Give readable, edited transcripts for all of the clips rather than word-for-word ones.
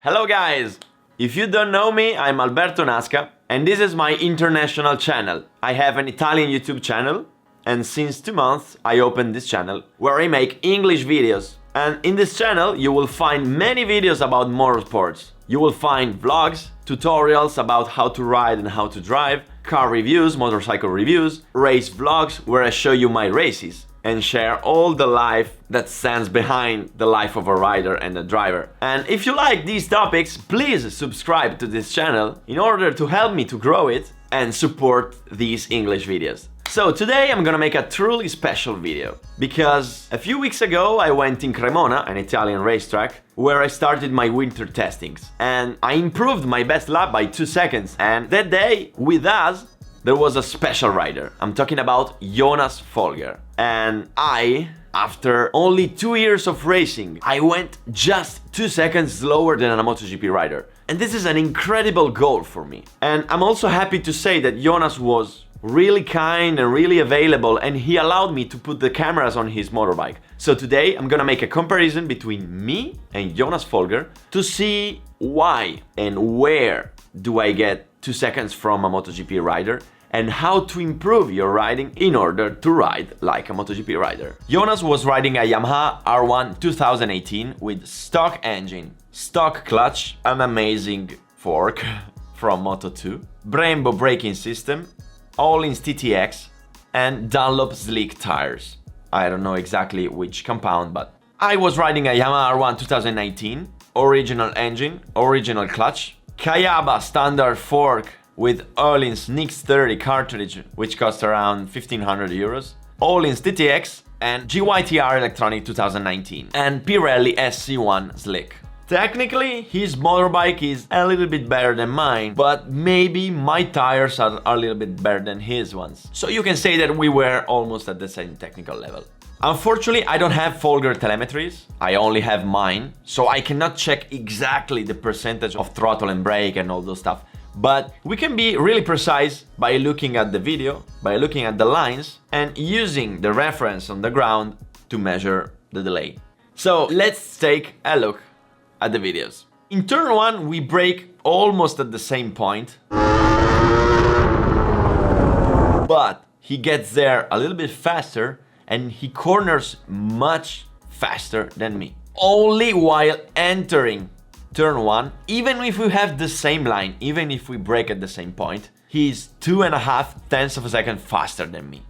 Hello guys! If you don't know me, I'm Alberto Naska and this is my international channel. I have an Italian YouTube channel and since 2 months I opened this channel where I make English videos. And in this channel you will find many videos about motorsports. You will find vlogs, tutorials about how to ride and how to drive, car reviews, motorcycle reviews, race vlogs where I show you my races and share all the life that stands behind the life of a rider and a driver. And if you like these topics, please subscribe to this channel in order to help me to grow it and support these English videos. So today I'm gonna make a truly special video because a few weeks ago I went in Cremona, an Italian racetrack, where I started my winter testings and I improved my best lap by 2 seconds. And that day with us there was a special rider. I'm talking about Jonas Folger. And after only 2 years of racing, I went just 2 seconds slower than a MotoGP rider. And this is an incredible goal for me. And I'm also happy to say that Jonas was really kind and really available and he allowed me to put the cameras on his motorbike. So today I'm gonna make a comparison between me and Jonas Folger to see why and where do I get 2 seconds from a MotoGP rider and how to improve your riding in order to ride like a MotoGP rider. Jonas was riding a Yamaha R1 2018 with stock engine, stock clutch, an amazing fork from Moto2, Brembo braking system, Öhlins TTX and Dunlop slick tires. I don't know exactly which compound, but I was riding a Yamaha R1 2019, original engine, original clutch, Kayaba standard fork with Öhlins Nix 30 cartridge, which cost around 1500 euros, Öhlins TTX and GYTR Electronic 2019, and Pirelli SC1 Slick. Technically, his motorbike is a little bit better than mine, but maybe my tires are a little bit better than his ones. So you can say that we were almost at the same technical level. Unfortunately, I don't have Folger telemetries, I only have mine, so I cannot check exactly the percentage of throttle and brake and all those stuff. But we can be really precise by looking at the video, by looking at the lines, and using the reference on the ground to measure the delay. So let's take a look at the videos. In turn 1, we brake almost at the same point, but he gets there a little bit faster and he corners much faster than me. Only while entering turn 1, even if we have the same line, even if we brake at the same point, he's 2.5 tenths of a second faster than me.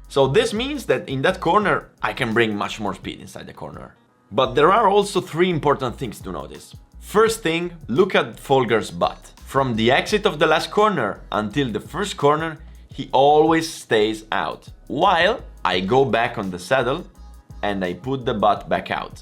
So this means that in that corner, I can bring much more speed inside the corner. But there are also 3 important things to notice. First thing, look at Folger's butt. From the exit of the last corner until the first corner, he always stays out, while I go back on the saddle and I put the butt back out.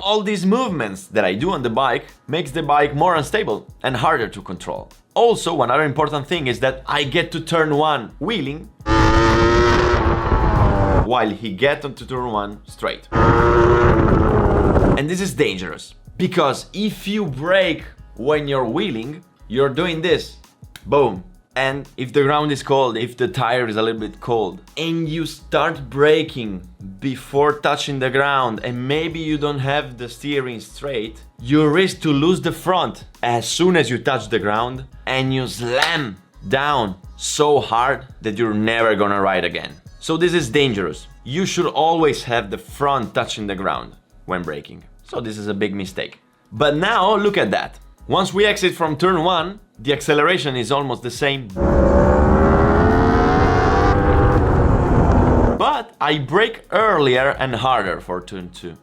All these movements that I do on the bike makes the bike more unstable and harder to control. Also, one other important thing is that I get to turn 1 wheeling while he gets onto turn 1 straight. And this is dangerous because if you brake when you're wheeling, you're doing this, boom. And if the ground is cold, if the tire is a little bit cold, and you start braking before touching the ground and maybe you don't have the steering straight, you risk to lose the front as soon as you touch the ground and you slam down so hard that you're never gonna ride again. So this is dangerous. You should always have the front touching the ground when braking. So this is a big mistake. But now look at that. Once we exit from turn 1, the acceleration is almost the same. But I brake earlier and harder for turn 2.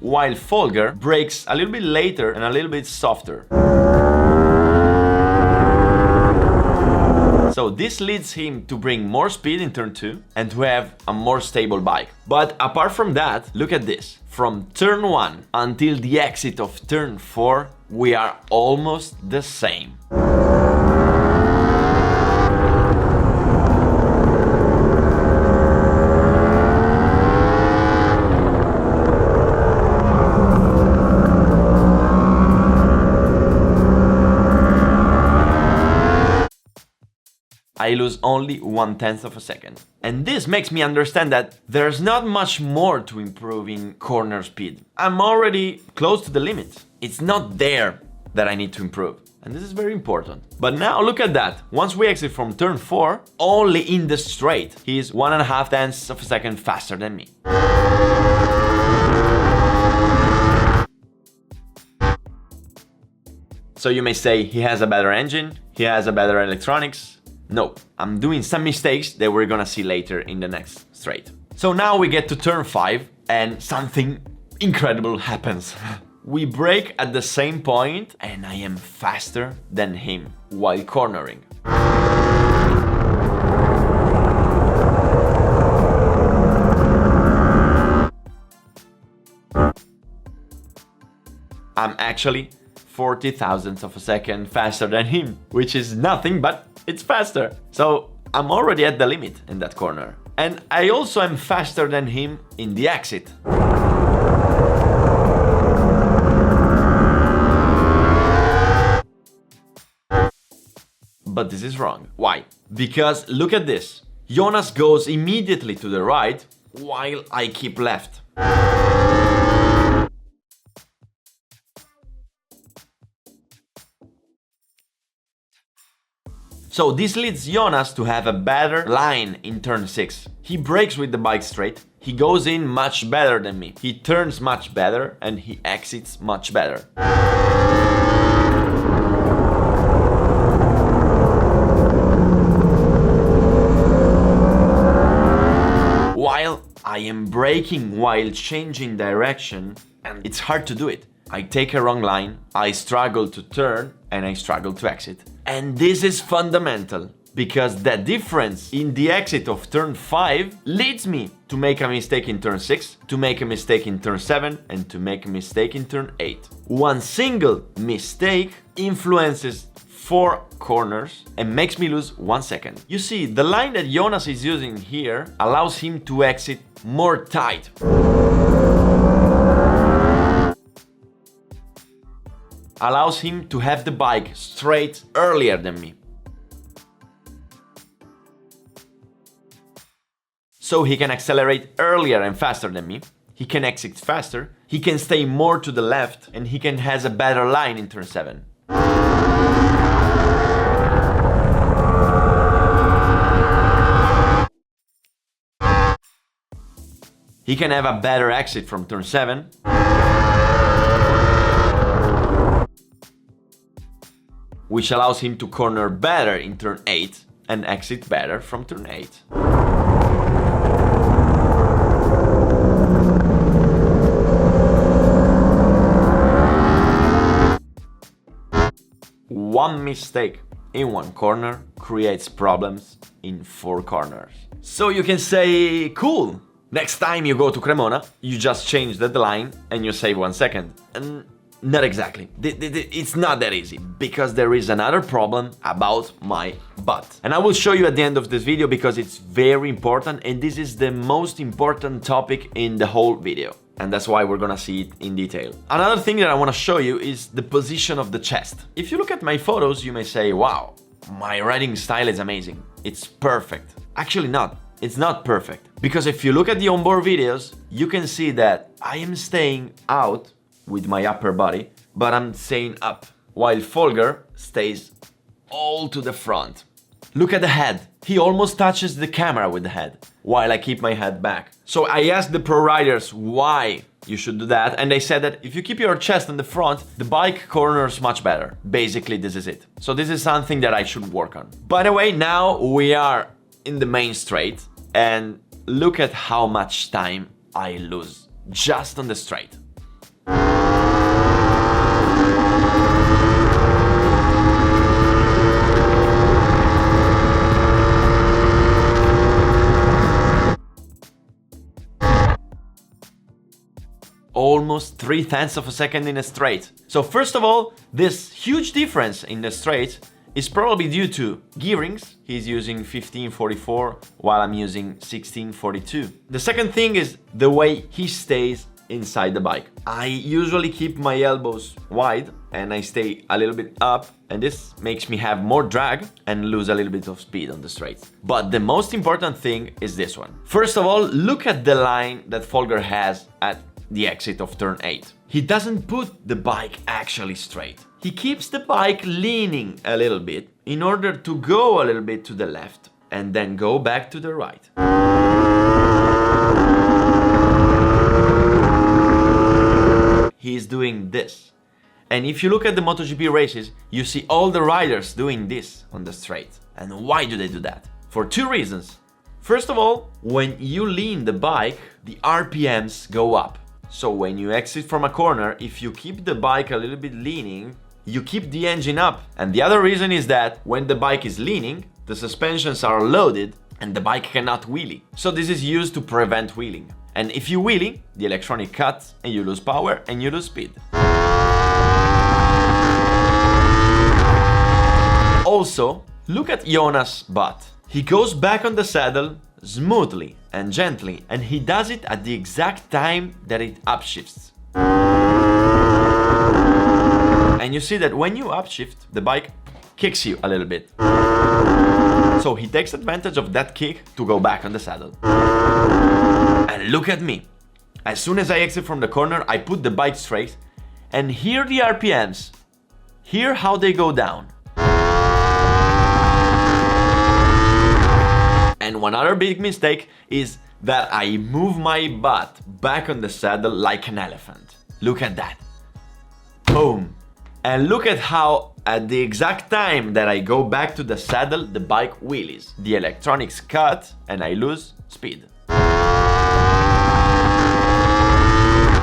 While Folger brakes a little bit later and a little bit softer. So this leads him to bring more speed in turn 2 and to have a more stable bike. But apart from that, look at this. From turn 1 until the exit of turn 4, we are almost the same. I lose only 1/10 of a second. And this makes me understand that there's not much more to improve in corner speed. I'm already close to the limit. It's not there that I need to improve. And this is very important. But now look at that. Once we exit from turn 4, only in the straight, he's 1.5 of a second faster than me. So you may say he has a better engine, he has a better electronics. No, I'm doing some mistakes that we're gonna see later in the next straight. So now we get to turn 5 and something incredible happens. We brake at the same point and I am faster than him while cornering. I'm actually 40 thousandths of a second faster than him, which is nothing, but it's faster. So I'm already at the limit in that corner. And I also am faster than him in the exit. But this is wrong. Why? Because look at this. Jonas goes immediately to the right while I keep left. So this leads Jonas to have a better line in turn 6. He brakes with the bike straight, he goes in much better than me, he turns much better and he exits much better. While I am braking while changing direction, and it's hard to do it. I take a wrong line, I struggle to turn and I struggle to exit. And this is fundamental, because the difference in the exit of turn 5 leads me to make a mistake in turn 6, to make a mistake in turn 7, and to make a mistake in turn 8. One single mistake influences 4 corners and makes me lose 1 second. You see, the line that Jonas is using here allows him to exit more tight. Allows him to have the bike straight earlier than me. So he can accelerate earlier and faster than me, he can exit faster, he can stay more to the left, and he can has a better line in turn 7. He can have a better exit from turn 7. Which allows him to corner better in turn 8 and exit better from turn 8. One mistake in one corner creates problems in 4 corners. So you can say, cool, next time you go to Cremona, you just change the line and you save 1 second. And not exactly. It's not that easy, because there is another problem about my butt. And I will show you at the end of this video because it's very important and this is the most important topic in the whole video. And that's why we're gonna see it in detail. Another thing that I wanna show you is the position of the chest. If you look at my photos, you may say, wow, my riding style is amazing. It's perfect. Actually not. It's not perfect. Because if you look at the onboard videos, you can see that I am staying out with my upper body, but I'm staying up, while Folger stays all to the front. Look at the head. He almost touches the camera with the head, while I keep my head back. So I asked the pro riders why you should do that, and they said that if you keep your chest in the front, the bike corners much better. Basically, this is it. So this is something that I should work on. By the way, now we are in the main straight, and look at how much time I lose just on the straight. Almost 3/10 of a second in a straight. So first of all, this huge difference in the straight is probably due to gearings. He's using 1544 while I'm using 1642. The second thing is the way he stays inside the bike. I usually keep my elbows wide and I stay a little bit up, and this makes me have more drag and lose a little bit of speed on the straights. But the most important thing is this one. First of all, look at the line that Folger has at the exit of turn 8. He doesn't put the bike actually straight. He keeps the bike leaning a little bit in order to go a little bit to the left and then go back to the right. He's doing this. And if you look at the MotoGP races, you see all the riders doing this on the straight. And why do they do that? For two reasons. First of all, when you lean the bike, the RPMs go up. So when you exit from a corner, if you keep the bike a little bit leaning, you keep the engine up. And the other reason is that when the bike is leaning, the suspensions are loaded and the bike cannot wheelie. So this is used to prevent wheeling. And if you wheelie, the electronic cuts and you lose power and you lose speed. Also, look at Jonas' butt. He goes back on the saddle smoothly and gently, and he does it at the exact time that it upshifts. And you see that when you upshift, the bike kicks you a little bit. So he takes advantage of that kick to go back on the saddle. And look at me. As soon as I exit from the corner, I put the bike straight, and hear the RPMs. Hear how they go down. And one other big mistake is that I move my butt back on the saddle like an elephant. Look at that. Boom. And look at how at the exact time that I go back to the saddle, the bike wheelies. The electronics cut and I lose speed.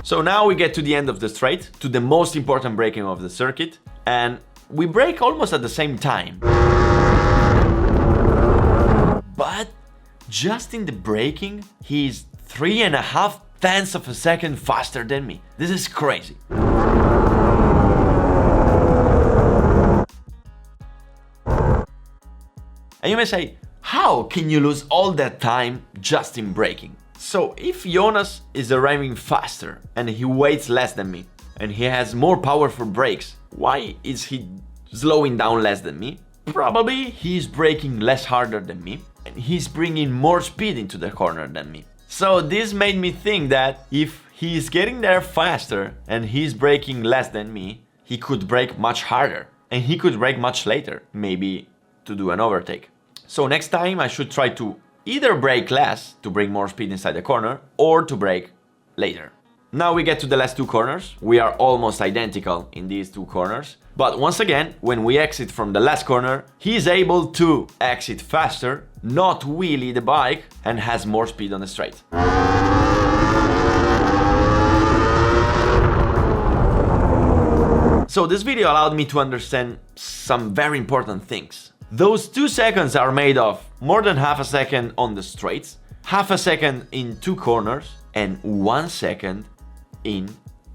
So now we get to the end of the straight, to the most important braking of the circuit, and we brake almost at the same time. But just in the braking, he's 3.5 tenths of a second faster than me. This is crazy. And you may say, how can you lose all that time just in braking? So if Jonas is arriving faster and he weighs less than me and he has more powerful brakes, why is he slowing down less than me? Probably he's braking less harder than me and he's bringing more speed into the corner than me. So this made me think that if he's getting there faster and he's braking less than me, he could brake much harder and he could brake much later, maybe to do an overtake. So next time I should try to either brake less to bring more speed inside the corner or to brake later. Now we get to the last two corners. We are almost identical in these two corners. But once again, when we exit from the last corner, he is able to exit faster, not wheelie the bike, and has more speed on the straight. So this video allowed me to understand some very important things. Those 2 seconds are made of more than half a second on the straights, half a second in two corners, and 1 second in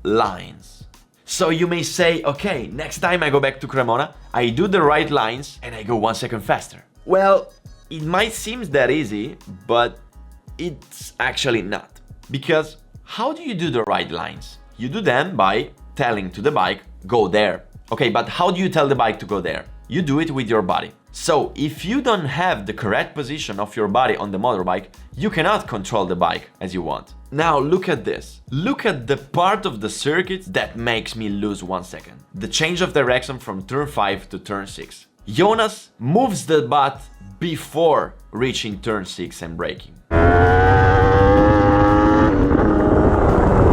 lines. So you may say, okay, next time I go back to Cremona, I do the right lines and I go 1 second faster. Well, it might seem that easy, but it's actually not. Because how do you do the right lines? You do them by telling to the bike, go there. Okay, but how do you tell the bike to go there? You do it with your body. So if you don't have the correct position of your body on the motorbike, you cannot control the bike as you want. Now look at this. Look at the part of the circuit that makes me lose 1 second. The change of direction from turn 5 to turn 6. Jonas moves the butt before reaching turn 6 and braking.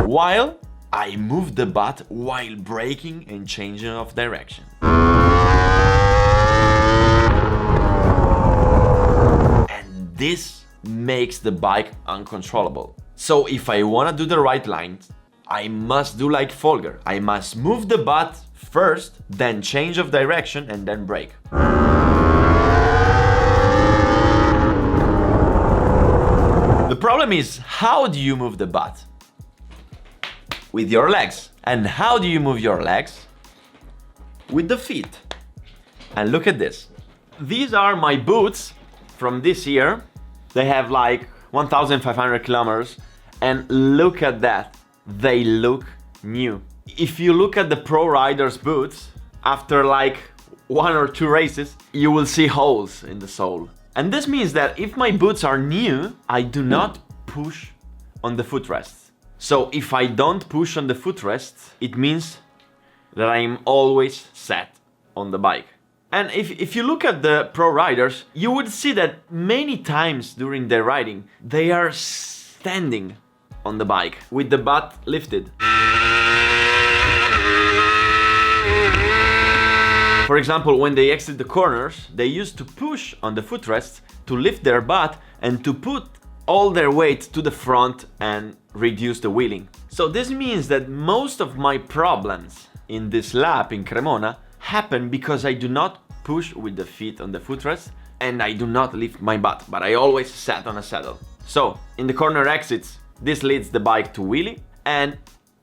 While I move the butt while braking and changing of direction. And this makes the bike uncontrollable. So if I want to do the right lines, I must do like Folger. I must move the butt first, then change of direction and then brake. The problem is, how do you move the butt? With your legs. And how do you move your legs? With the feet. And look at this. These are my boots from this year. They have like 1,500 kilometers. And look at that. They look new. if you look at the pro riders' boots, after like 1 or 2 races, you will see holes in the sole. And this means that if my boots are new, I do not push on the footrests. So if I don't push on the footrests, it means that I'm always set on the bike. And if you look at the pro riders, you would see that many times during their riding, they are standing on the bike with the butt lifted. For example, when they exit the corners, they used to push on the footrests to lift their butt and to put all their weight to the front and reduce the wheeling. So this means that most of my problems in this lap in Cremona happen because I do not push with the feet on the footrest and I do not lift my butt, but I always sat on a saddle. So in the corner exits, this leads the bike to wheelie, and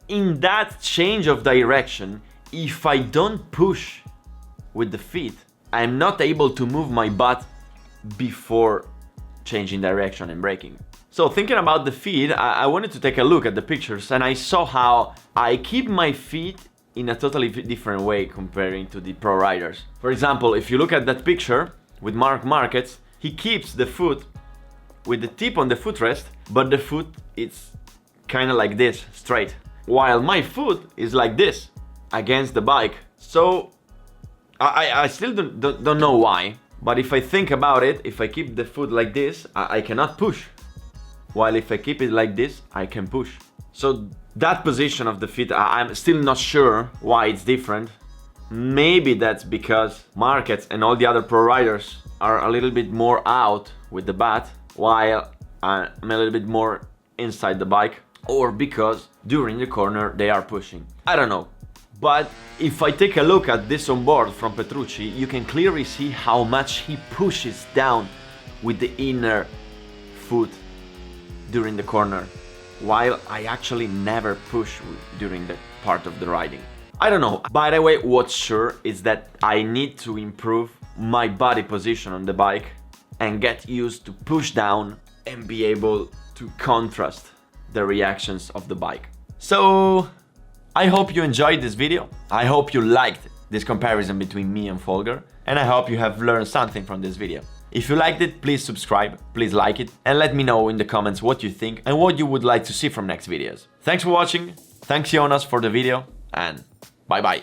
in that change of direction, if I don't push with the feet, I'm not able to move my butt before changing direction and braking. So thinking about the feet, I wanted to take a look at the pictures, and I saw how I keep my feet in a totally different way comparing to the pro riders. For example, if you look at that picture with Marc Marquez, he keeps the foot with the tip on the footrest, but the foot is kind of like this, straight, while my foot is like this against the bike. So I still don't know why, but if I think about it, if I keep the foot like this, I cannot push, while if I keep it like this, I can push. So that position of the feet, I'm still not sure why it's different. Maybe that's because Marquez and all the other pro riders are a little bit more out with the butt, while I'm a little bit more inside the bike, or because during the corner they are pushing. I don't know. But if I take a look at this on board from Petrucci, you can clearly see how much he pushes down with the inner foot during the corner, while I actually never push during the part of the riding. I don't know. By the way, what's sure is that I need to improve my body position on the bike and get used to push down and be able to contrast the reactions of the bike. So I hope you enjoyed this video. I hope you liked this comparison between me and Folger, and I hope you have learned something from this video. If you liked it, please subscribe, please like it, and let me know in the comments what you think and what you would like to see from next videos. Thanks for watching, thanks Jonas for the video, and bye bye.